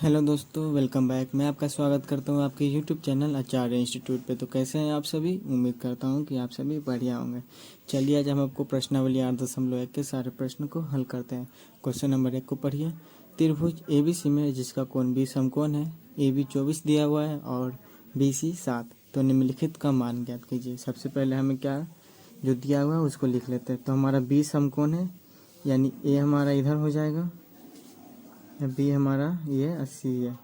Hello दोस्तों, welcome back. मैं आपका स्वागत करता हूं आपके यूट्यूब चैनल आचार्य इंस्टीट्यूट पे। तो कैसे हैं आप सभी? उम्मीद करता हूं कि आप सभी बढ़िया होंगे। चलिए आज हम आपको प्रश्नावली 8.1 के सारे प्रश्न को हल करते हैं। क्वेश्चन नंबर 1 को पढ़िए। त्रिभुज ABC में जिसका कोण 20 समकोण है, AB 24 दिया हुआ है और BC 7, तो निम्नलिखित का मान ज्ञात कीजिए। सबसे पहले हमें क्या जो दिया हुआ है उसको लिख लेते हैं। तो हमारा 20 समकोण है, यानी A हमारा इधर हो जाएगा, बी हमारा ये 80 है।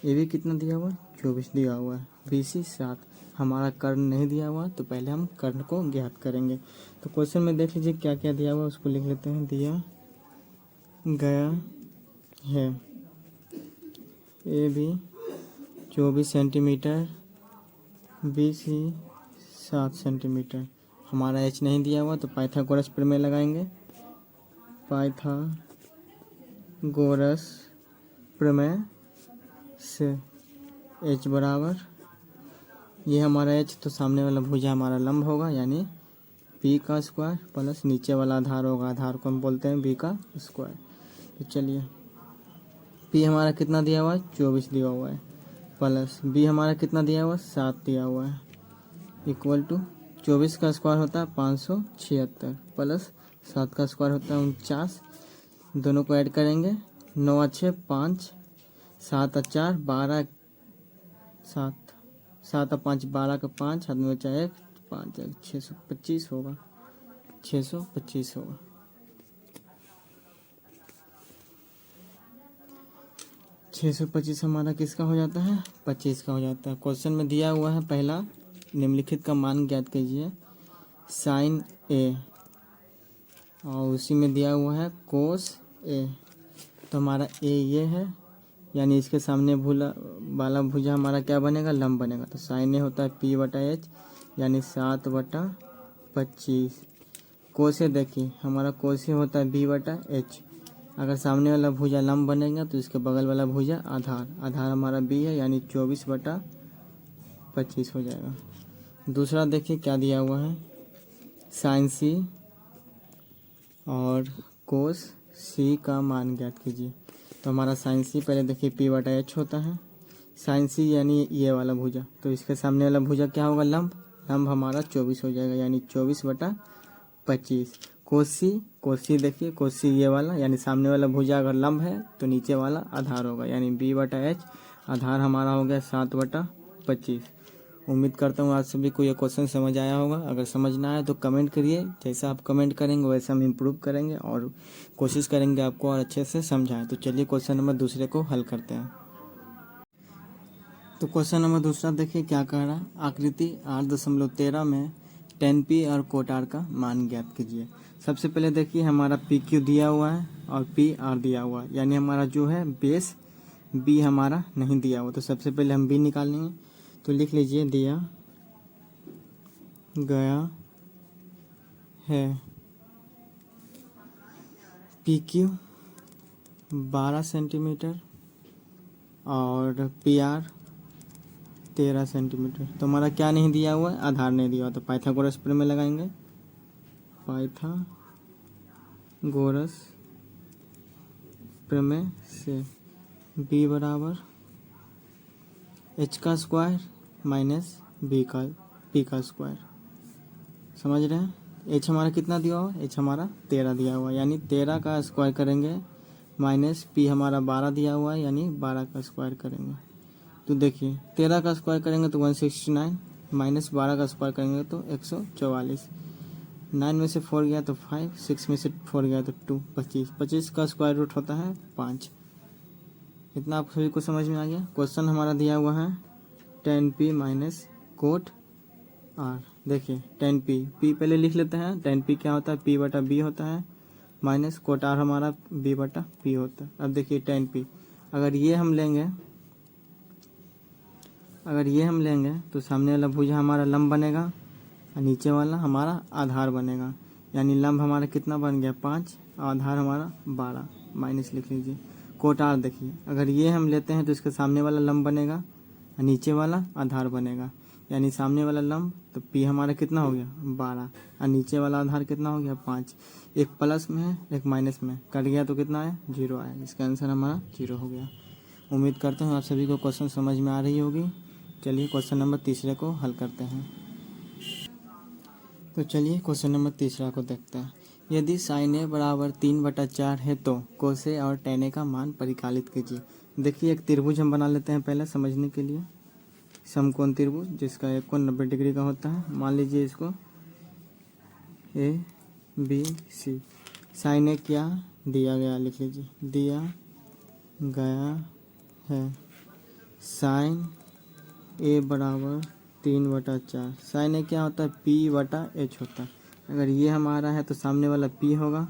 ए भी कितना दिया हुआ है? 24 दिया हुआ है। BC 7, हमारा कर्ण नहीं दिया हुआ, तो पहले हम कर्ण को ज्ञात करेंगे। तो क्वेश्चन में देख लीजिए क्या क्या दिया हुआ है, उसको लिख लेते हैं। दिया गया है AB 24 सेंटीमीटर, BC 7 सेंटीमीटर। हमारा H नहीं दिया हुआ, तो पाइथागोरस प्रमेय लगाएंगे। पाइथागोरस प्रमेय से H बराबर, ये हमारा H, तो सामने वाला भुजा हमारा लंब होगा, यानी P का स्क्वायर प्लस नीचे वाला आधार होगा, आधार को हम बोलते हैं B का स्क्वायर। तो चलिए P हमारा कितना दिया हुआ है? 24 दिया हुआ है, प्लस B हमारा कितना दिया हुआ है? 7 दिया हुआ है, इक्वल टू 24 का स्क्वायर होता है 576 प्लस 7 का स्क्वायर होता है 49। दोनों को ऐड करेंगे, 9 अच्छे 5, 7 4 12, 7 7 5 12 का 5, हाथ में बचा 1, 5 625 होगा, 625 होगा। छः सौ पच्चीस हमारा किसका हो जाता है? 25 का हो जाता है। क्वेश्चन में दिया हुआ है पहला, निम्नलिखित का मान ज्ञात कीजिए। साइन A, और उसी में दिया हुआ है कोस A। तो हमारा A ये है, यानी इसके सामने वाला भुजा हमारा क्या बनेगा? लंब बनेगा। तो साइन A होता है P/H, यानी 7/25। कोसे देखिए, हमारा कोसे होता है B/H। अगर सामने वाला भुजा लंब बनेगा तो इसके बगल वाला भुजा आधार, आधार हमारा B है, यानी 24/25 हो जाएगा। दूसरा देखिए क्या दिया हुआ है, साइन C और कोस C का मान ज्ञात कीजिए। तो हमारा साइन C पहले देखिए P/H होता है, साइन C यानी ये वाला भुजा, तो इसके सामने वाला भुजा क्या होगा? लंब, लंब हमारा 24 हो जाएगा, यानी 24/25। कोसी देखिए, कोसी ये वाला, यानी सामने वाला भुजा अगर लंब है तो नीचे वाला आधार होगा, यानी B/H, आधार हमारा हो गया 7/25। उम्मीद करता हूँ आज सभी को ये क्वेश्चन समझ आया होगा। अगर समझ ना आए तो कमेंट करिए, जैसा आप कमेंट करेंगे वैसा हम इम्प्रूव करेंगे और कोशिश करेंगे आपको और अच्छे से समझाएं। तो चलिए क्वेश्चन नंबर दूसरे को हल करते हैं। तो क्वेश्चन नंबर दूसरा देखिए क्या कह रहा है। आकृति 8.13 में tan P और cot R का मान ज्ञात कीजिए। सबसे पहले देखिए हमारा PQ दिया हुआ है और PR दिया हुआ है, यानी हमारा जो है बेस B हमारा नहीं दिया हुआ। तो सबसे पहले हम B निकालेंगे। तो लिख लीजिए, दिया गया है PQ 12 सेंटीमीटर और PR 13 सेंटीमीटर। तो हमारा क्या नहीं दिया हुआ है? आधार नहीं दिया हुआ। तो पाइथागोरस प्रमेय लगाएंगे। पाइथागोरस प्रमेय से B बराबर H का स्क्वायर माइनस P का स्क्वायर। समझ रहे हैं? H हमारा कितना दिया हुआ है? H हमारा 13 दिया हुआ है, यानी 13 का स्क्वायर करेंगे, माइनस P हमारा 12 दिया हुआ है, यानी 12 का स्क्वायर करेंगे। तो देखिए 13 का स्क्वायर करेंगे तो 169, माइनस 12 का स्क्वायर करेंगे तो 144। 9 में से 4 गया तो 5, 6 में से 4 गया तो 2, 25। 25 का स्क्वायर रूट होता है 5। इतना आप सभी को समझ में आ गया। क्वेश्चन हमारा दिया हुआ है tan P minus cot R। देखिए tan P पहले लिख लेते हैं। tan P क्या होता है? P/B होता है, माइनस कोट R हमारा B/P होता है। अब देखिए tan P अगर ये हम लेंगे तो सामने वाला भुजा हमारा लंब बनेगा और नीचे वाला हमारा आधार बनेगा, यानी लंब हमारा कितना बन गया? 5, आधार हमारा 12, माइनस लिख लीजिए। कोट R देखिए, अगर ये हम लेते हैं तो इसके सामने वाला लंब बनेगा और नीचे वाला आधार बनेगा, यानी सामने वाला लंब, तो P हमारा कितना हो गया? 12, और नीचे वाला आधार कितना हो गया? 5। एक प्लस में है एक माइनस में, कट गया तो कितना है? 0 आया। इसका आंसर हमारा 0 हो गया। उम्मीद करता हूँ आप सभी को क्वेश्चन समझ में आ रही होगी। चलिए क्वेश्चन नंबर तीसरे को हल करते हैं। तो चलिए क्वेश्चन नंबर तीसरा को देखते हैं। यदि साइन ए बराबर 3/4 है तो कोस ए और tan ए का मान परिकलित कीजिए। देखिए एक त्रिभुज हम बना लेते हैं पहले समझने के लिए। समकोण त्रिभुज जिसका एक कोण 90 डिग्री का होता है। मान लीजिए इसको ए बी सी। साइन ए क्या दिया गया लिख लीजिए, दिया गया है साइन ए बराबर 3/4। साइन ए क्या होता है, P/H होता है। अगर ये हमारा है तो सामने वाला P होगा।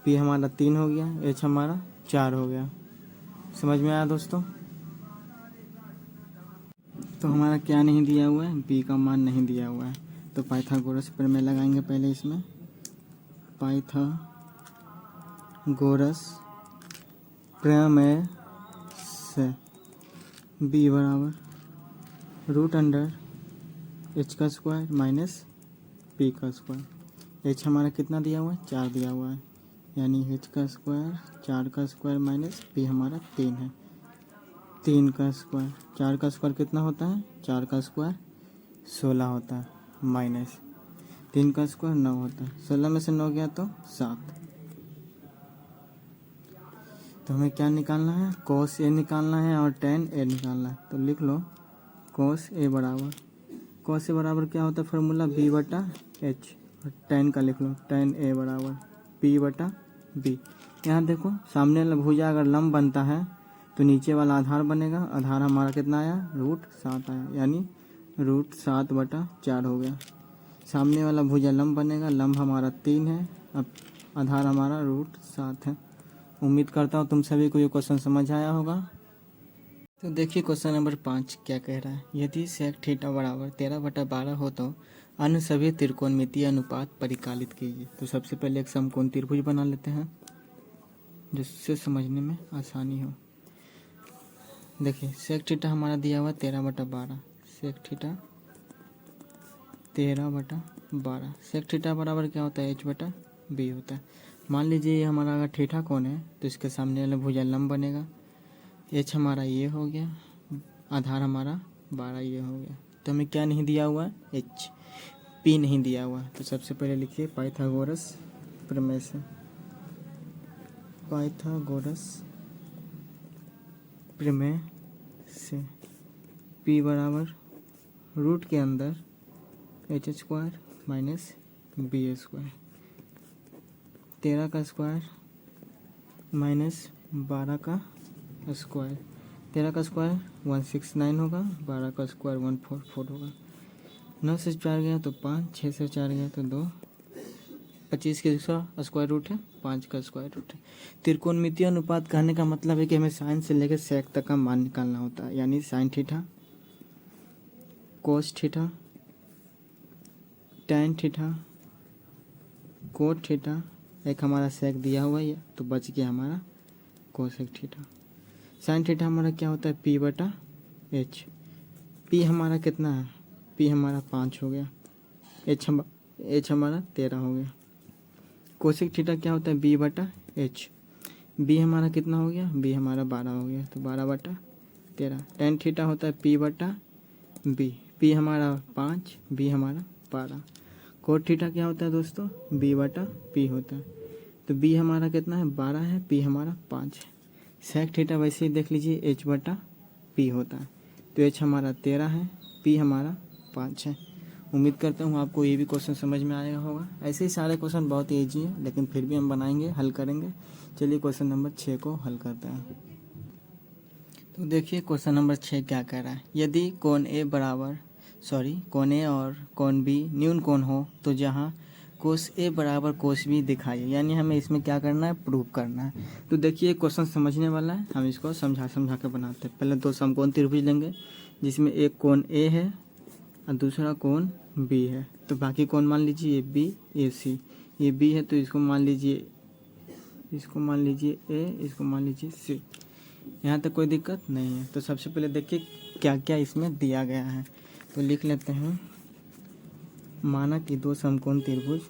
P हमारा 3 हो गया, H हमारा 4 हो गया। समझ में आया दोस्तों? तो हमारा क्या नहीं दिया हुआ है, P का मान नहीं दिया हुआ है। तो पाइथागोरस प्रमेय लगाएंगे पहले इसमें। पाइथागोरस प्रमेय से B बराबर √H का स्क्वायर माइनस P का स्क्वायर। H हमारा कितना दिया हुआ है, 4 दिया हुआ है, यानी H का स्क्वायर 4 का स्क्वायर माइनस P हमारा 3 है, 3 का स्क्वायर। 4 का स्क्वायर कितना होता है, 4 का स्क्वायर 16 होता है, माइनस 3 का स्क्वायर 9 होता है। 16 में से 9 गया तो 7। तो हमें क्या निकालना है, कोस ए निकालना है और tan ए निकालना है। तो लिख लो कोस ए बराबर क्या होता है फार्मूला, B/H। और tan का लिख लो, tan ए बराबर P/B। यहाँ देखो सामने वाला भुजा अगर लंब बनता है तो नीचे वाला आधार बनेगा। आधार हमारा कितना आया, √7 आया, यानी √7/4 हो गया। सामने वाला भुजा लंब बनेगा, लंब हमारा 3 है, अब आधार हमारा √7 है। उम्मीद करता हूँ तुम सभी को ये क्वेश्चन समझ आया होगा। तो देखिए क्वेश्चन नंबर 5 क्या कह रहा है। यदि सेक थीटा बराबर 13/12 हो तो अन्य सभी त्रिकोणमितीय अनुपात परिकलित कीजिए। तो सबसे पहले एक समकोण त्रिभुज बना लेते हैं जिससे समझने में आसानी हो। देखिए सेक थीटा हमारा दिया हुआ 13/12, सेक थीटा 13/12। सेक थीटा बराबर क्या होता है, H/B होता है। मान लीजिए ये हमारा अगर थीटा कोण है तो इसके सामने वाला भुजा लंब बनेगा। H हमारा ये हो गया, आधार हमारा 12 ये हो गया। तो हमें क्या नहीं दिया हुआ है, H, P नहीं दिया हुआ है। तो सबसे पहले लिखिए पाइथागोरस प्रमेय से, पाइथागोरस प्रमेय से P बराबर रूट के अंदर H² माइनस B², 13 का स्क्वायर माइनस 12 का स्क्वायर। 13 का स्क्वायर 169 होगा, 12 का स्क्वायर 144 होगा। 9 से 4 गया तो 5, 6 से 4 गया तो 2, 25 के स्क्वायर रूट है, 5 का स्क्वायर रूट है। त्रिकोणमितीय अनुपात कहने का मतलब है कि हमें साइन से लेकर सेक तक का मान निकालना होता है। यानी sine theta, cos theta, tan theta, cot theta, एक हमारा सेक दिया हुआ है तो बच गया हमारा कोसेक थीटा। साइन थीटा हमारा क्या होता है, P/H। P हमारा कितना है, P हमारा 5 हो गया, H हमारा 13 हो गया। कोसेक थीटा क्या होता है, B/H। B हमारा कितना हो गया, B हमारा 12 हो गया, तो 12/13। टैन थीटा होता है P/B। P हमारा 5, B हमारा 12। कोट थीटा क्या होता है दोस्तों, B/P होता है। तो B हमारा कितना है, 12 है, P हमारा 5 है। सेक थीटा वैसे ही देख लीजिए, H/P होता है। तो H हमारा 13 है, P हमारा 5 है। उम्मीद करता हूँ आपको ये भी क्वेश्चन समझ में आएगा होगा। ऐसे ही सारे क्वेश्चन बहुत ईजी है लेकिन फिर भी हम बनाएंगे, हल करेंगे। चलिए क्वेश्चन नंबर 6 को हल करते हैं। तो देखिए क्वेश्चन नंबर 6 क्या कह रहा है। यदि कोण ए और कोण B न्यून कोण हो तो जहाँ कोस ए बराबर कोस B दिखाइए। यानी हमें इसमें क्या करना है, प्रूव करना है। तो देखिए क्वेश्चन समझने वाला है, हम इसको समझा के बनाते हैं। पहले 2 समकोण त्रिभुज लेंगे जिसमें एक कोण A है और दूसरा कोण B है। तो बाकी कोण मान लीजिए B, AC। ये B है तो इसको मान लीजिए A, इसको मान लीजिए C। यहाँ तक कोई दिक्कत नहीं है। तो सबसे पहले देखिए क्या क्या इसमें दिया गया है। तो लिख लेते हैं, माना कि 2 समकोण त्रिभुज,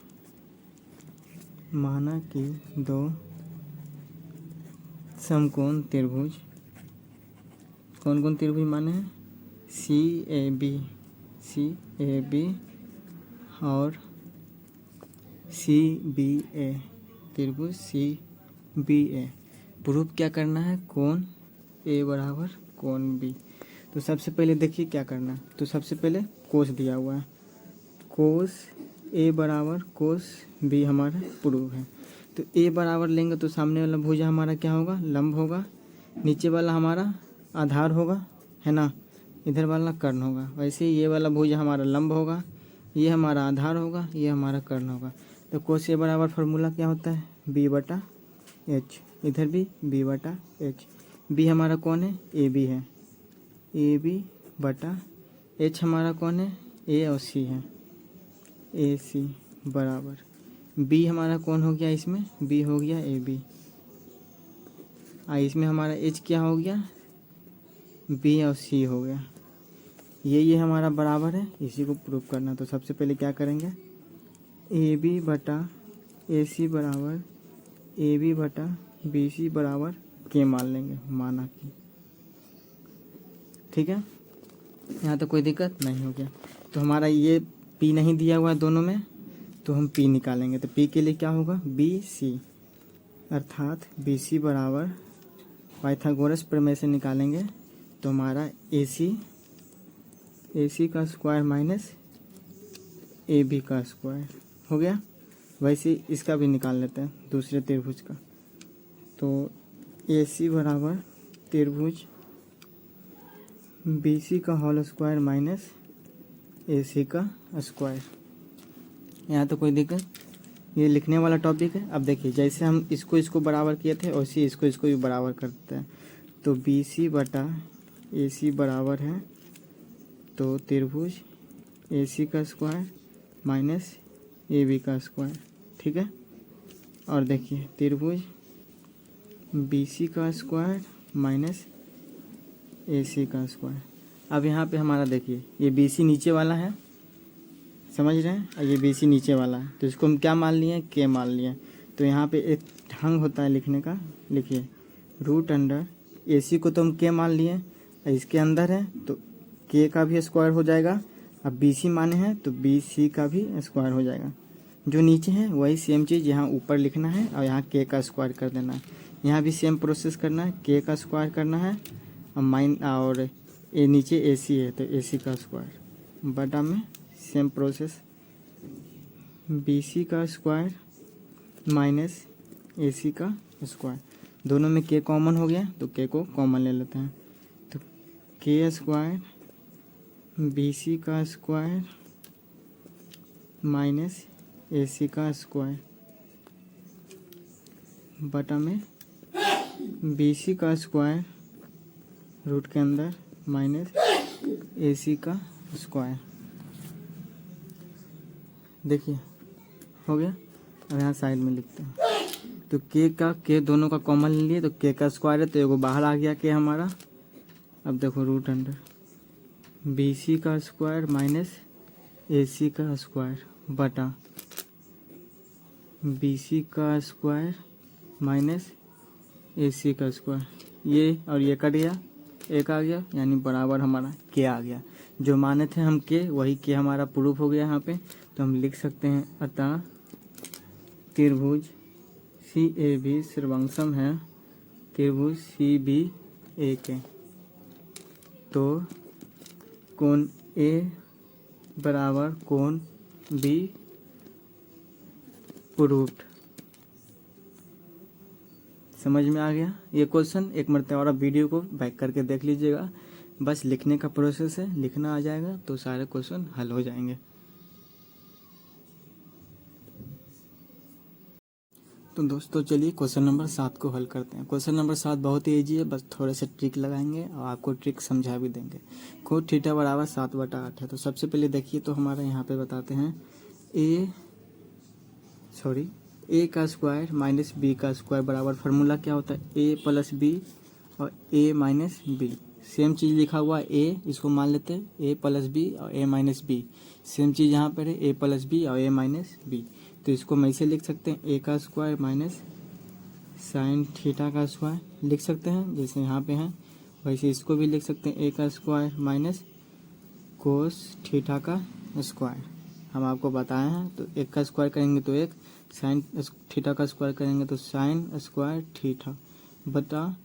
कौन कौन त्रिभुज माने हैं? सी ए बी और सी बी ए, त्रिभुज सी बी ए। प्रूफ क्या करना है? कोण ए बराबर कोण बी। तो सबसे पहले देखिए क्या करना है। तो सबसे पहले कोस दिया हुआ है, कोस ए बराबर कोस बी हमारा प्रूफ है। तो ए बराबर लेंगे तो सामने वाला भुजा हमारा क्या होगा? लंब होगा। नीचे वाला हमारा आधार होगा, है ना, इधर वाला कर्ण होगा। वैसे ही ये वाला भुजा हमारा लंब होगा, ये हमारा आधार होगा, ये हमारा कर्ण होगा। तो कोस ए बराबर फार्मूला क्या होता है? बी बटा एच। इधर भी बी बटा एच। बी हमारा कौन है? ए बी है, ए बी बटा एच हमारा कौन है? ए और सी है, ए सी बराबर बी हमारा कौन हो गया? इसमें बी हो गया ए बी, इसमें हमारा एच क्या हो गया? बी और सी हो गया। ये हमारा बराबर है, इसी को प्रूफ करना। तो सबसे पहले क्या करेंगे? ए बी बटा ए सी बराबर ए बी बटा बी सी बराबर के मान लेंगे, माना कि। ठीक है, यहाँ तो कोई दिक्कत नहीं हो गया। तो हमारा ये पी नहीं दिया हुआ है दोनों में, तो हम पी निकालेंगे। तो पी के लिए क्या होगा? बी सी, अर्थात बी सी बराबर पाइथागोरस प्रमेय से निकालेंगे तो हमारा ए सी का स्क्वायर माइनस ए बी का स्क्वायर हो गया। वैसे इसका भी निकाल लेते हैं, दूसरे त्रिभुज का। तो ए सी बराबर त्रिभुज बी सी का होल स्क्वायर माइनस ए सी का स्क्वायर। यहाँ तो कोई दिक्कत, ये लिखने वाला टॉपिक है। अब देखिए, जैसे हम इसको बराबर किए थे वैसे इसको भी बराबर करते हैं। तो बी सी बटा ए सी बराबर है तो त्रिभुज ए सी का स्क्वायर माइनस ए बी का स्क्वायर। ठीक है, और देखिए त्रिभुज बी सी का स्क्वायर माइनस ए सी का स्क्वायर। अब यहाँ पे हमारा देखिए, ये बी सी नीचे वाला है, समझ रहे हैं, और ये बी सी नीचे वाला है। तो इसको हम क्या मान लिए? के मान लिए। तो यहाँ पे एक ढंग होता है लिखने का, लिखिए रूट अंडर ए सी को तो हम के मान लिए, इसके अंदर है तो के का भी स्क्वायर हो जाएगा। अब बी सी माने हैं तो बी सी का भी स्क्वायर हो जाएगा। जो नीचे है वही सेम चीज़ यहाँ ऊपर लिखना है और यहाँ के का स्क्वायर कर देना है। यहाँ भी सेम प्रोसेस करना है, के का स्क्वायर करना है और ए नीचे ए सी है तो ए सी का स्क्वायर बटा में सेम प्रोसेस बी सी का स्क्वायर माइनस ए सी का स्क्वायर। दोनों में के कॉमन हो गया तो के को कॉमन ले लेते हैं। तो के स्क्वायर बी सी का स्क्वायर माइनस ए सी का स्क्वायर बटा में बी सी का स्क्वायर रूट के अंदर माइनस ए सी का स्क्वायर। देखिए हो गया। अब यहाँ साइड में लिखते हैं। तो के दोनों का कॉमन ले लिए तो के का स्क्वायर है तो एगो बाहर आ गया के हमारा। अब देखो रूट अंडर बी सी का स्क्वायर माइनस ए सी का स्क्वायर बटा बी सी का स्क्वायर माइनस ए सी का स्क्वायर। ये और ये कट गया, एक आ गया, यानी बराबर हमारा के आ गया। जो माने थे हम के वही के हमारा प्रूफ हो गया यहाँ पे। तो हम लिख सकते हैं अतः त्रिभुज सी ए बी सर्वंसम है त्रिभुज सी बी ए के। तो कोण ए बराबर कोण बी प्रूफ्ड। समझ में आ गया ये क्वेश्चन? एक मरतबा और वीडियो को बैक करके देख लीजिएगा। बस लिखने का प्रोसेस है, लिखना आ जाएगा तो सारे क्वेश्चन हल हो जाएंगे। तो दोस्तों चलिए क्वेश्चन नंबर 7 को हल करते हैं। क्वेश्चन नंबर 7 बहुत ही ईजी है, बस थोड़े से ट्रिक लगाएंगे और आपको ट्रिक समझा भी देंगे। कोण थीटा बराबर 7/8 है। तो सबसे पहले देखिए, तो हमारा यहाँ पे बताते हैं ए का स्क्वायर माइनस बी का स्क्वायर बराबर फार्मूला क्या होता है? ए प्लस बी और ए माइनस बी। सेम चीज़ लिखा हुआ है ए, इसको मान लेते हैं ए प्लस बी और ए माइनस बी। सेम चीज़ यहाँ पर है ए प्लस बी और ए माइनस बी। तो इसको हम ऐसे लिख सकते हैं ए का स्क्वायर माइनस साइन थीटा का स्क्वायर लिख सकते हैं जैसे यहाँ पे है। वैसे इसको भी लिख सकते हैं ए का स्क्वायर माइनस कोस थीटा का स्क्वायर। हम आपको बताए हैं, तो एक का स्क्वायर करेंगे तो एक, साइन थीटा का स्क्वायर करेंगे तो साइन स्क्वायर थीटा, बटा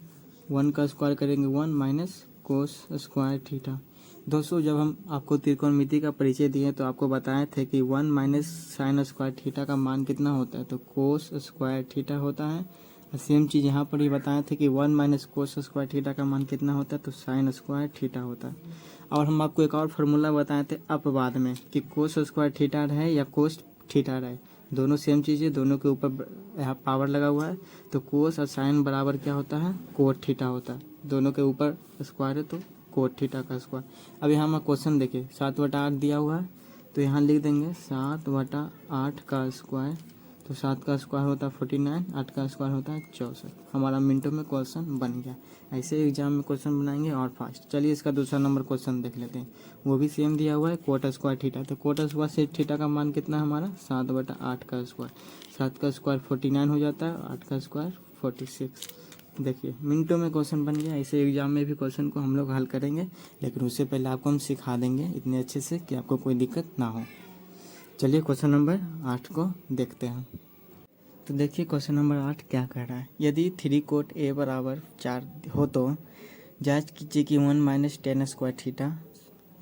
1 का स्क्वायर करेंगे 1 माइनस कोस स्क्वायर थीटा। दोस्तों जब हम आपको त्रिकोणमिति का परिचय दिए तो आपको बताए थे कि 1 माइनस साइन स्क्वायर थीटा का मान कितना होता है, तो कोस स्क्वायर थीटा होता है। और सेम चीज़ यहाँ पर ही बताए थे कि 1 माइनस कोस स्क्वायर थीटा का मान कितना होता है, तो साइन स्क्वायर थीटा होता है। और हम आपको एक और फार्मूला बताए थे अपवाद में कि कोस स्क्वायर थीटा रहे या कोस थीटा रहे, दोनों सेम चीज़ है, दोनों के ऊपर यहाँ पावर लगा हुआ है, तो कोस और साइन बराबर क्या होता है, कोट थीटा होता है। दोनों के ऊपर स्क्वायर है तो कोट थीटा का स्क्वायर। अब यहाँ हम क्वेश्चन देखिए 7/8 दिया हुआ है, तो यहाँ लिख देंगे 7/8 का स्क्वायर, तो 7 का स्क्वायर होता है 49, 8 का स्क्वायर होता है 64। हमारा मिनटों में क्वेश्चन बन गया। ऐसे एग्जाम में क्वेश्चन बनाएंगे और फास्ट। चलिए इसका दूसरा नंबर क्वेश्चन देख लेते हैं, वो भी सेम दिया हुआ है कोट स्क्वायर थीटा। तो कोट स्क्वायर से थीटा का मान कितना है हमारा 7/8 का स्क्वायर, 7 का स्क्वायर 49 हो जाता है, 8 का स्क्वायर 46। देखिए मिनटों में क्वेश्चन बन गया। ऐसे एग्जाम में भी क्वेश्चन को हम लोग हल करेंगे, लेकिन उससे पहले आपको हम सिखा देंगे इतने अच्छे से कि आपको कोई दिक्कत ना हो। चलिए क्वेश्चन नंबर 8 को देखते हैं। तो देखिए क्वेश्चन नंबर 8 क्या कह रहा है, यदि 3 कोट ए बराबर 4 हो तो जांच कीजिए कि 1 माइनस टेन स्क्वायर थीटा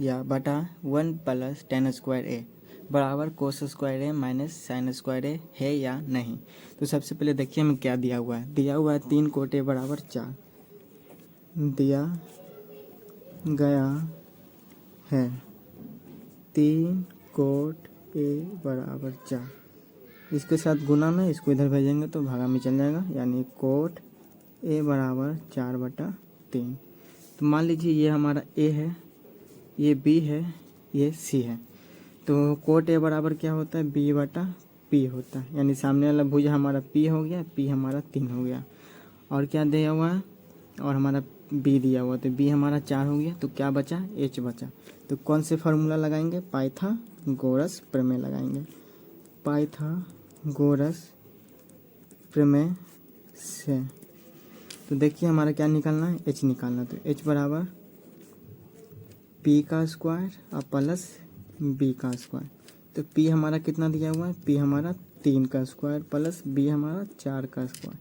या बटा 1 प्लस टेन स्क्वायर ए बराबर कोस स्क्वायर ए माइनस साइन स्क्वायर ए है या नहीं। तो सबसे पहले देखिए हमें क्या दिया हुआ है, दिया हुआ है 3 कोट ए बराबर 4 दिया गया है, 3 कोट ए बराबर 4, इसके साथ गुना में इसको इधर भेजेंगे तो भागा में चल जाएगा, यानी कोट ए बराबर 4/3। तो मान लीजिए ये हमारा ए है, ये बी है, ये सी है। तो कोट ए बराबर क्या होता है, b/p होता है, यानी सामने वाला भुजा हमारा p हो गया, p हमारा 3 हो गया, और क्या दिया हुआ है, और हमारा b दिया हुआ, तो b हमारा 4 हो गया, तो क्या बचा, h बचा। तो कौन से फार्मूला लगाएंगे, पाइथागोरस प्रमेय लगाएंगे, पाइथागोरस प्रमेय से। तो देखिए हमारा क्या निकालना है, h निकालना है, तो h बराबर p का स्क्वायर और प्लस b का स्क्वायर। तो p हमारा कितना दिया हुआ है, p हमारा 3 का स्क्वायर प्लस b हमारा 4 का स्क्वायर।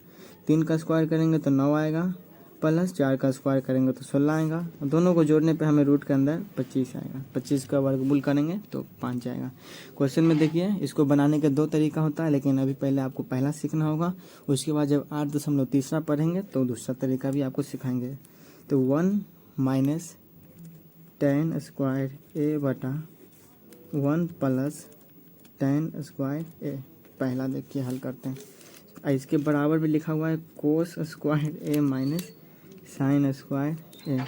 3 का स्क्वायर करेंगे तो 9 आएगा, प्लस 4 का स्क्वायर करेंगे तो 16 आएगा, और दोनों को जोड़ने पे हमें रूट के अंदर 25 आएगा। 25 का वर्गमूल करेंगे तो 5 आएगा। क्वेश्चन में देखिए इसको बनाने का 2 तरीका होता है, लेकिन अभी पहले आपको पहला सीखना होगा, उसके बाद जब 8.3 पढ़ेंगे तो दूसरा तरीका भी आपको सिखाएंगे। तो 1 माइनस टेन स्क्वायर ए बटा 1 प्लस टेन स्क्वायर ए, पहला देखिए हल करते हैं। इसके बराबर भी लिखा हुआ है कोस स्क्वायर ए माइनस साइन स्क्वायर ए।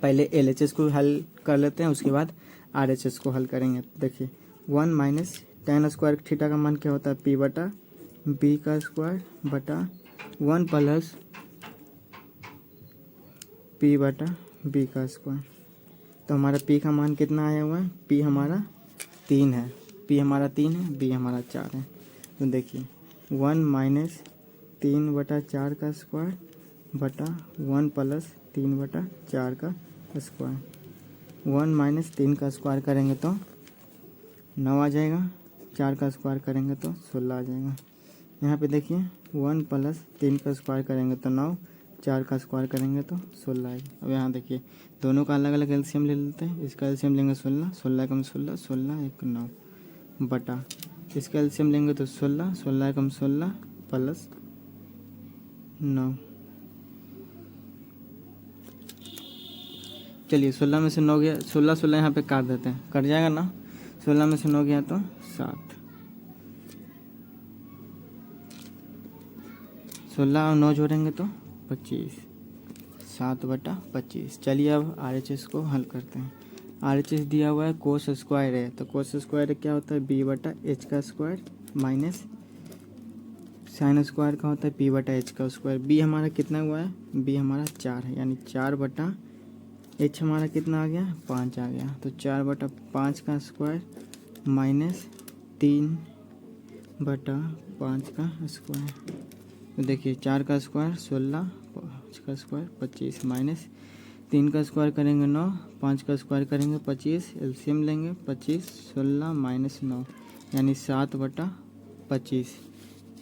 पहले LHS को हल कर लेते हैं, उसके बाद RHS को हल करेंगे। देखिए 1 माइनस टेन स्क्वायर थीटा का मान क्या होता है, p/b का स्क्वायर बटा 1 प्लस p/b का स्क्वायर। तो हमारा p का मान कितना आया हुआ है, p हमारा 3 है, p हमारा 3 है, b हमारा 4 है। तो देखिए 1 माइनस 3/4 का स्क्वायर बटा 1 प्लस 3/4 का स्क्वायर। 1 माइनस 3 का स्क्वायर करेंगे तो 9 आ जाएगा, 4 का स्क्वायर करेंगे तो 16 आ जाएगा। यहाँ पे देखिए 1 प्लस 3 का स्क्वायर करेंगे तो 9, 4 का स्क्वायर करेंगे तो 16 आएगा। अब यहाँ देखिए दोनों का अलग अलग एलसीएम ले लेते हैं। इसका एलसीएम लेंगे 16, 16 एकम 16, 16 एक 9 बटा, इसका एलसीएम लेंगे तो 16, 16 एकम 16 प्लस 9। चलिए 16 में से 9 गया, 16 16 यहाँ पे काट देते हैं, कट जाएगा ना। 16 में से 9 गया तो 7, 16 और 9 जोड़ेंगे तो 25, 7/25। चलिए अब RHS को हल करते हैं। RHS दिया हुआ है कोस स्क्वायर है, तो कोस स्क्वायर क्या होता है, b/h का स्क्वायर माइनस साइन स्क्वायर का होता है p/h का स्क्वायर। b हमारा कितना हुआ है, b हमारा 4 है, यानी 4/h हमारा कितना आ गया, 5 आ गया। तो 4/5 का स्क्वायर माइनस 3/5 का स्क्वायर। तो देखिए 4 का स्क्वायर 16, 5 का स्क्वायर 25 माइनस 3 का स्क्वायर करेंगे 9, 5 का स्क्वायर करेंगे 25, एलसीएम लेंगे 25 16 माइनस 9 यानी 7/25।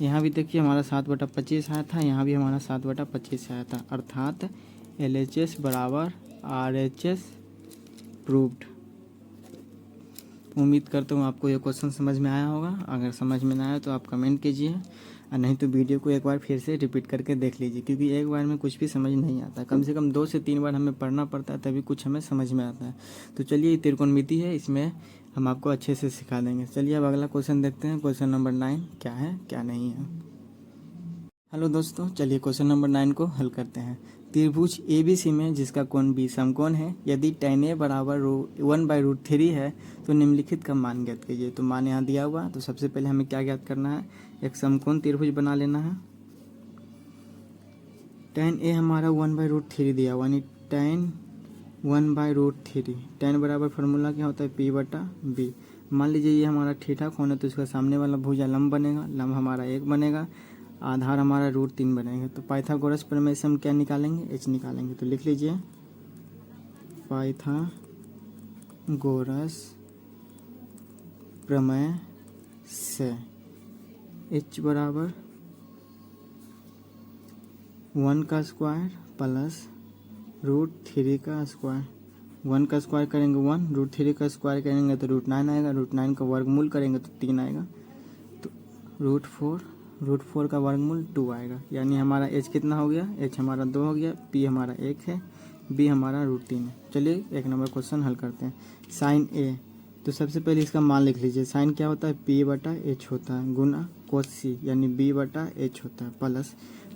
यहाँ भी देखिए हमारा 7/25 आया था, यहाँ भी हमारा 7/25 आया था, अर्थात LHS बराबर RHS प्रूव्ड। उम्मीद करता हूँ आपको ये क्वेश्चन समझ में आया होगा। अगर समझ में ना आया तो आप कमेंट कीजिए, और नहीं तो वीडियो को एक बार फिर से रिपीट करके देख लीजिए, क्योंकि एक बार में कुछ भी समझ नहीं आता, कम से कम 2 से 3 बार हमें पढ़ना पड़ता है तभी कुछ हमें समझ में आता है। तो चलिए त्रिकोणमिति है, इसमें हम आपको अच्छे से सिखा देंगे। चलिए अब अगला क्वेश्चन देखते हैं। क्वेश्चन नंबर 9 क्या है क्या नहीं है। हेलो दोस्तों, चलिए क्वेश्चन नंबर 9 को हल करते हैं। त्रिभुज ABC में जिसका कोण B समकोण है, यदि tan A बराबर 1/√3 है तो निम्नलिखित का मान ज्ञात कीजिए। तो मान यहाँ दिया हुआ, तो सबसे पहले हमें क्या ज्ञात करना है, एक समकोण त्रिभुज बना लेना है। tan A हमारा 1/√3 दिया हुआ, यानी tan 1/√3। tan बराबर फार्मूला क्या होता है, P/B। मान लीजिए ये हमारा थीटा कोण है, तो इसका सामने वाला भुजा लंब बनेगा, लंब हमारा 1 बनेगा, आधार हमारा √3 बनेगा। तो पाइथागोरस प्रमेय से हम क्या निकालेंगे, h निकालेंगे। तो लिख लीजिए पाइथागोरस प्रमेय से h बराबर 1 का स्क्वायर प्लस √3 का स्क्वायर। 1 का स्क्वायर करेंगे 1, √3 का स्क्वायर करेंगे तो √9 आएगा, √9 का वर्गमूल करेंगे तो 3 आएगा, तो √4 का वर्गमूल 2 आएगा। यानी हमारा h कितना हो गया, h हमारा 2 हो गया, p हमारा 1 है, b हमारा √3 है। चलिए एक नंबर क्वेश्चन हल करते हैं। साइन a, तो सबसे पहले इसका मान लिख लीजिए। साइन क्या होता है, p/h होता है, गुना कोस c यानी b/h होता है, plus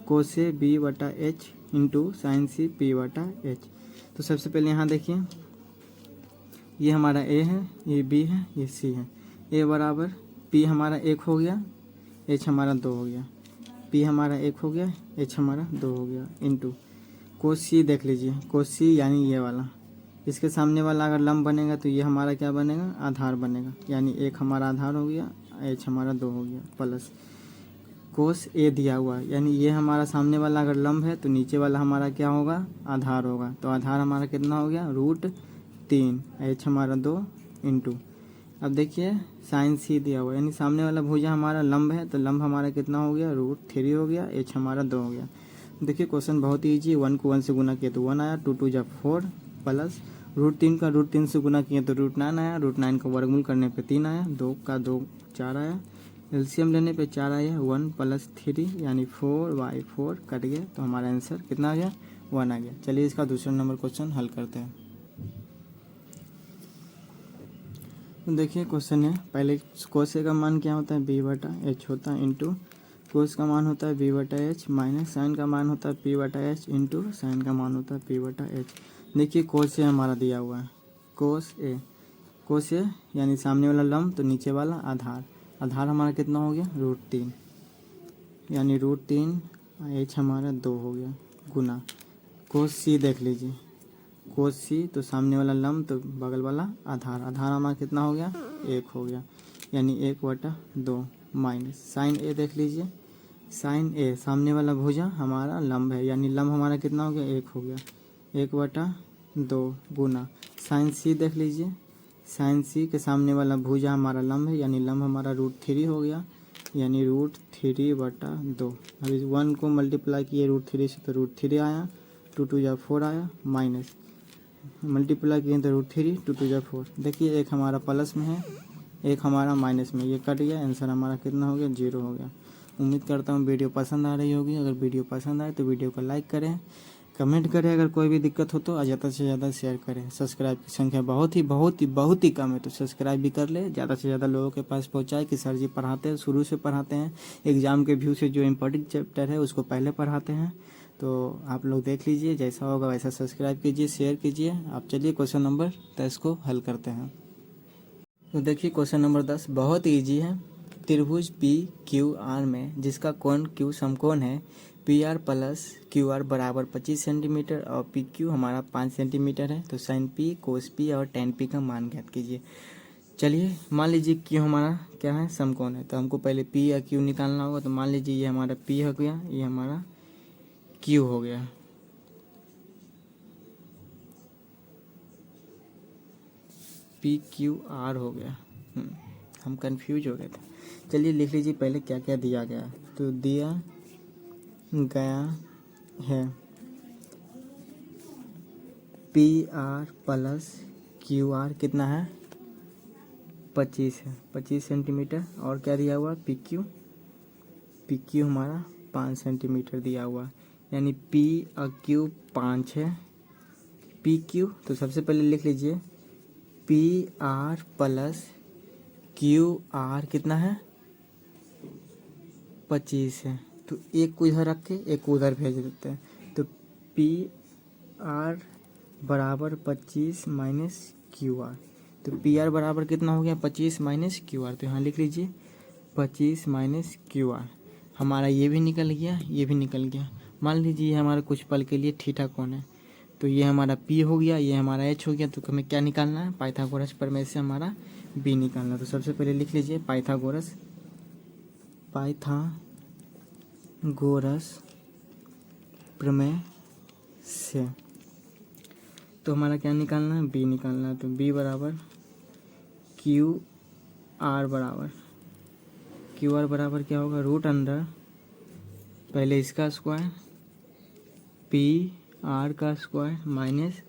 cos a b/h into sine c p/h। तो सबसे पहले यहाँ देखिए, ये हमारा a है, ये b है, ये c है। a बराबर p हमारा 1 हो गया, h हमारा 2 हो गया, p हमारा 1 हो गया, h हमारा 2 हो गया, इंटू कोस c देख लीजिए, कोस c यानी ये वाला, इसके सामने वाला अगर लंब बनेगा तो ये हमारा क्या बनेगा, आधार बनेगा, यानी 1 हमारा आधार हो गया, h हमारा 2 हो गया, प्लस कोस a दिया हुआ, यानी ये हमारा सामने वाला अगर लंब है तो नीचे वाला हमारा क्या होगा, आधार होगा। तो आधार हमारा कितना हो गया, √3, h हमारा 2 इंटू, अब देखिए साइन c दिया हुआ, यानी सामने वाला भुजा हमारा लंब है, तो लंब हमारा कितना हो गया, √3 हो गया, h हमारा 2 हो गया। देखिए क्वेश्चन बहुत ही ईजी, 1 को 1 से गुना किया तो 1 आया, 2 2 जा 4, प्लस √3 का √3 से गुना किया तो √9 आया, √9 का वर्गमूल करने पे 3 आया, 2 का 2 4 आया, एलसीएम लेने पे 4 आया, 1 + 3 यानी 4/4 कट गया, तो हमारा आंसर कितना आ गया, 1 आ गया। चलिए इसका दूसरा नंबर क्वेश्चन हल करते हैं। तो देखिए क्वेश्चन है, पहले कोस ए का मान क्या होता है, b/h होता है, इंटू कोस का मान होता है b/h, माइनस साइन का मान होता है p/h, इंटू साइन का मान होता है p/h। देखिए कोस ए हमारा दिया हुआ है, कोस ए यानी सामने वाला लंब, तो नीचे वाला आधार, आधार हमारा कितना हो गया, √3, यानी √3, h हमारा 2 हो गया, गुना कोस c देख लीजिए, कोस c तो सामने वाला लंब तो बगल वाला आधार, आधार हमारा कितना हो गया, 1 हो गया, यानी 1/2, माइनस साइन a देख लीजिए, साइन a सामने वाला भुजा हमारा लंब है, यानी लंब हमारा कितना हो गया, 1 हो गया, 1/2 गुना साइन c देख लीजिए, साइन c के सामने वाला भुजा हमारा लंब है, यानी लंब हमारा √3 हो गया, यानी √3/2। अब इस 1 को मल्टीप्लाई किए √3 से तो √3 आया, 2 2 जा 4 आया, माइनस मल्टीप्लाई किए तो √3, 2 2 जा 4। देखिए एक हमारा प्लस में है, एक हमारा माइनस में, ये कट गया, आंसर हमारा कितना हो गया, 0 हो गया। उम्मीद करता हूँ वीडियो पसंद आ रही होगी। अगर वीडियो पसंद आए तो वीडियो को लाइक करें, कमेंट करें, अगर कोई भी दिक्कत हो तो ज़्यादा से ज़्यादा शेयर करें। सब्सक्राइब की संख्या बहुत ही कम है, तो सब्सक्राइब भी कर ले, ज़्यादा से ज़्यादा लोगों के पास पहुँचाए कि सर जी पढ़ाते हैं, शुरू से पढ़ाते हैं, एग्ज़ाम के व्यू से जो इम्पोर्टेंट चैप्टर है उसको पहले पढ़ाते हैं। तो आप लोग देख लीजिए, जैसा होगा वैसा सब्सक्राइब कीजिए, शेयर कीजिए। आप चलिए क्वेश्चन नंबर 10 को हल करते हैं। तो देखिए क्वेश्चन नंबर 10 बहुत ही ईजी है। त्रिभुज PQR में जिसका कोण Q समकोण है, PR + QR बराबर 25 सेंटीमीटर और PQ हमारा 5 सेंटीमीटर है, तो साइन P, कोस P और tan P का मान ज्ञात कीजिए। चलिए मान लीजिए Q हमारा क्या है, समकोण है, तो हमको पहले P या Q निकालना होगा। तो मान लीजिए ये हमारा P हो गया, ये हमारा Q हो गया, PQR हो गया। हम कंफ्यूज हो गए थे। चलिए लिख लीजिए पहले क्या क्या दिया गया। तो दिया गया है PR प्लस QR कितना है 25 है, 25 सेंटीमीटर। और क्या दिया हुआ PQ हमारा 5 सेंटीमीटर दिया हुआ, यानी P और Q 5 है। PQ तो सबसे पहले लिख लीजिए PR प्लस QR कितना है 25 है। तो एक को इधर रख के एक को उधर भेज देते हैं। तो PR बराबर 25 माइनस QR। तो PR बराबर कितना हो गया 25 माइनस QR। तो यहाँ लिख लीजिए 25 माइनस QR। हमारा ये भी निकल गया, ये भी निकल गया। मान लीजिए हमारा कुछ पल के लिए थीटा कोण है। तो ये हमारा P हो गया, ये हमारा H हो गया। तो हमें क्या निकालना है पाइथागोरस प्रमेय से हमारा B निकालना है। तो सबसे पहले लिख लीजिए पाइथागोरस प्रमेय से। तो हमारा क्या निकालना है B निकालना है। तो B बराबर QR बराबर क्या होगा रूट अंडर पहले इसका स्क्वायर PR का स्क्वायर माइनस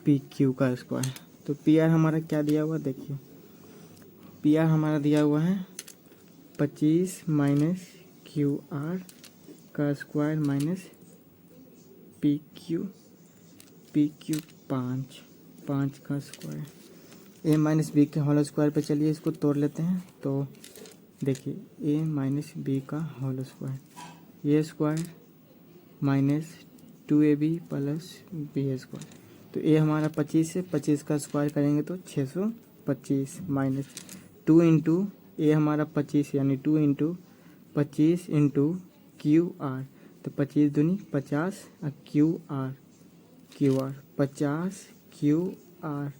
PQ का स्क्वायर। तो PR हमारा क्या दिया हुआ देखिए, PR हमारा दिया हुआ है 25 माइनस QR का स्क्वायर माइनस PQ 5 का स्क्वायर। A माइनस बी के होल स्क्वायर पे चलिए इसको तोड़ लेते हैं। तो देखिए A माइनस बी का होल स्क्वायर, ये square minus 2AB plus B square. तो A हमारा 25 है, 25 का स्क्वायर करेंगे तो 625 माइनस 2 इंटू A हमारा 25 यानी 2 इंटू 25 इंटू QR। तो 25 दूनी 50 और QR 50 QR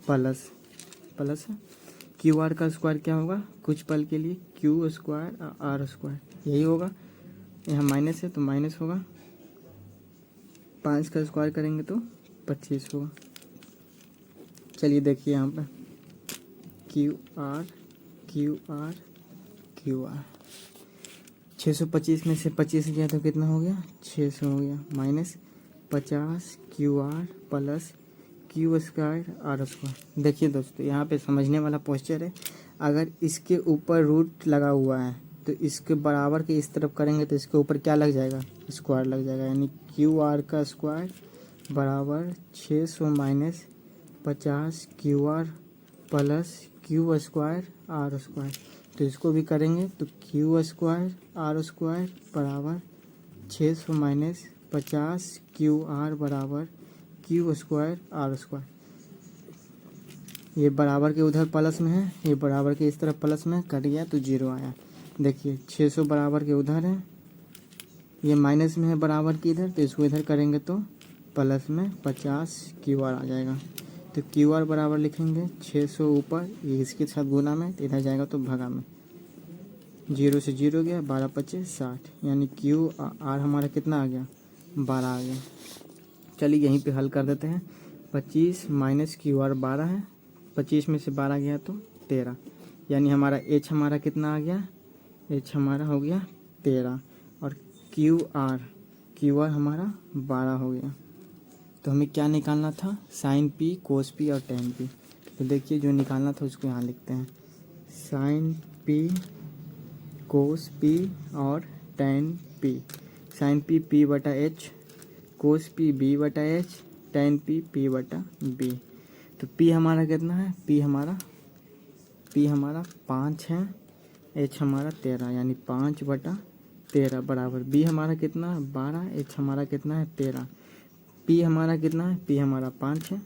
प्लस QR का स्क्वायर क्या होगा कुछ पल के लिए Q स्क्वायर और R स्क्वायर, यही होगा। यहाँ माइनस है तो माइनस होगा, 5 का स्क्वायर करेंगे तो 25 होगा। चलिए देखिए यहाँ पर QR 625 में से 25 गया तो कितना हो गया 600 हो गया, minus 50 QR plus Q square R square. देखिए दोस्तों यहाँ पे समझने वाला पोस्चर है। अगर इसके ऊपर रूट लगा हुआ है तो इसके बराबर के इस तरफ करेंगे तो इसके ऊपर क्या लग जाएगा स्क्वायर लग जाएगा, यानी QR का स्क्वायर बराबर 600 minus 50 QR plus Q square R square. तो इसको भी करेंगे तो Q स्क्वायर R स्क्वायर बराबर 600 माइनस 50 QR बराबर Q स्क्वायर R स्क्वायर। ये बराबर के उधर प्लस में है, ये बराबर के इस तरफ प्लस में कट गया तो 0 आया। देखिए 600 बराबर के उधर है, ये माइनस में है बराबर के इधर, तो इसको इधर करेंगे तो प्लस में 50 QR आ जाएगा। तो QR बराबर लिखेंगे 600 ऊपर ये इसके साथ गुना में, तो इधर जाएगा तो भगा में, 0 से 0 गया, 12 25 60, यानी QR हमारा कितना आ गया 12 आ गया। चलिए यहीं पे हल कर देते हैं। 25 माइनस QR 12 है, 25 में से 12 गया तो 13, यानी हमारा H हमारा कितना आ गया H हमारा हो गया 13 और QR हमारा 12 हो गया। तो हमें क्या निकालना था साइन P कोस P और टेन P। तो देखिए जो निकालना था उसको यहाँ लिखते हैं, साइन P कोस P और tan P। Sine P P बटा H, कोस P B बटा H, टेन P P बटा B। तो P हमारा कितना है P हमारा 5 है, H हमारा 13, यानी 5 बटा 13 बराबर B हमारा कितना है 12, H हमारा कितना है 13, P हमारा कितना है P हमारा 5 है,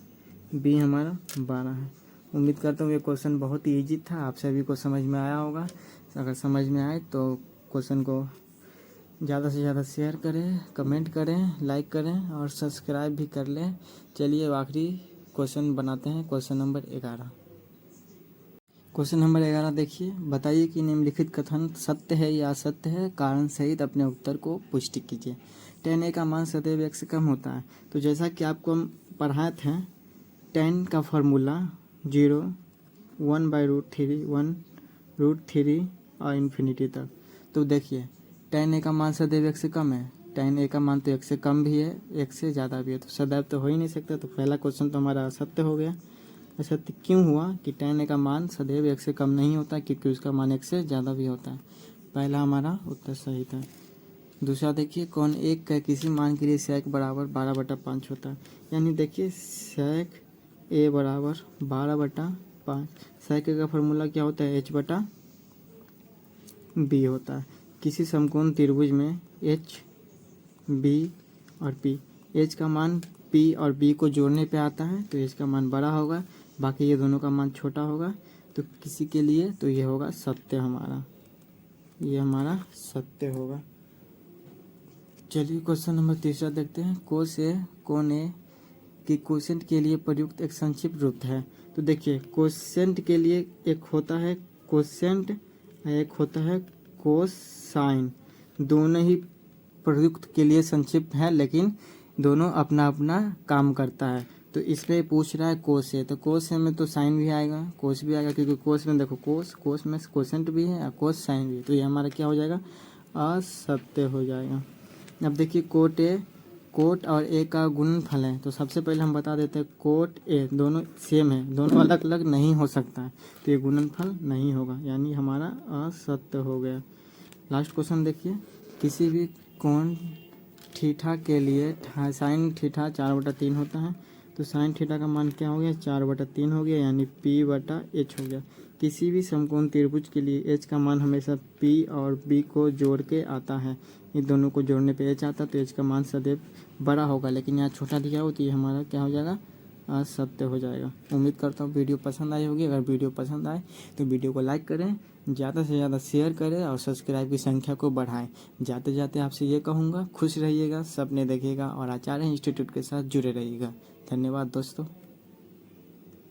B हमारा 12 है। उम्मीद करता हूँ ये क्वेश्चन बहुत ही ईजी था, आप सभी को समझ में आया होगा। अगर समझ में आए तो क्वेश्चन को ज़्यादा से ज़्यादा शेयर करें, कमेंट करें, लाइक करें और सब्सक्राइब भी कर लें। चलिए आखिरी क्वेश्चन बनाते हैं, क्वेश्चन नंबर 11। क्वेश्चन नंबर 11 देखिए, बताइए कि निम्नलिखित कथन सत्य है या असत्य है, कारण सहित अपने उत्तर को पुष्टि कीजिए। tan a का मान सदैव x से कम होता है। तो जैसा कि आपको हम पढ़ाए थे tan का फार्मूला 0, 1/√3, 1√3 और इन्फिनिटी तक। तो देखिए tan a का मान सदैव 1 से कम है, tan a का मान तो 1 से कम भी है, 1 से ज़्यादा भी है, तो सदैव तो हो ही नहीं सकता। तो पहला क्वेश्चन तो हमारा असत्य हो गया। असत्य क्यों हुआ कि tan a का मान सदैव 1 से कम नहीं होता, क्योंकि उसका मान 1 से ज़्यादा भी होता है। पहला हमारा उत्तर सही था। दूसरा देखिए कौन एक का किसी मान के लिए sec बराबर 12/5 होता है। यानी देखिए sec a बराबर 12/5। sec a का फार्मूला क्या होता है, h/b होता है। किसी समकोण त्रिभुज में h, b और p, h का मान p और b को जोड़ने पे आता है, तो h का मान बड़ा होगा, बाकी ये दोनों का मान छोटा होगा। तो किसी के लिए तो ये होगा सत्य हमारा, ये हमारा सत्य होगा। चलिए क्वेश्चन नंबर तीसरा देखते हैं। कोस ए कोण ए की कोसेंट के लिए प्रयुक्त एक संक्षिप्त रूप है। तो देखिए कोसेंट के लिए एक होता है कोसेंट, एक होता है कोसाइन। दोनों ही प्रयुक्त के लिए संक्षिप्त है, लेकिन दोनों अपना अपना काम करता है। तो इसमें पूछ रहा है कोस ए, तो कोस ए में तो साइन भी आएगा, कोस भी आएगा, क्योंकि कोस में देखो कोस में कोसेंट भी है और कोस साइन भी है। तो ये हमारा क्या हो जाएगा, असत्य हो जाएगा। अब देखिए कोट और ए का गुणनफल है। तो सबसे पहले हम बता देते हैं कोट ए दोनों सेम है, दोनों अलग अलग नहीं हो सकता है, तो ये गुणनफल नहीं होगा, यानी हमारा असत्य हो गया। लास्ट क्वेश्चन देखिए, किसी भी कोण थीटा के लिए साइन थीटा 4/3 होता है। तो साइन थीटा का मान क्या हो गया, 4/3 हो गया, यानी p/h हो गया। किसी भी समकोण त्रिभुज के लिए h का मान हमेशा p और b को जोड़ के आता है। इन दोनों को जोड़ने पे h आता है, तो h का मान सदैव बड़ा होगा, लेकिन यहाँ छोटा दिया हो तो ये हमारा क्या हो जाएगा, असत्य हो जाएगा। उम्मीद करता हूँ वीडियो पसंद आई होगी। अगर वीडियो पसंद आए तो वीडियो को लाइक करें, ज़्यादा से ज़्यादा शेयर करें और सब्सक्राइब की संख्या को बढ़ाएं। जाते जाते आपसे ये कहूँगा, खुश रहिएगा, सपने देखिएगा और आचार्य इंस्टीट्यूट के साथ जुड़े रहिएगा। धन्यवाद दोस्तों।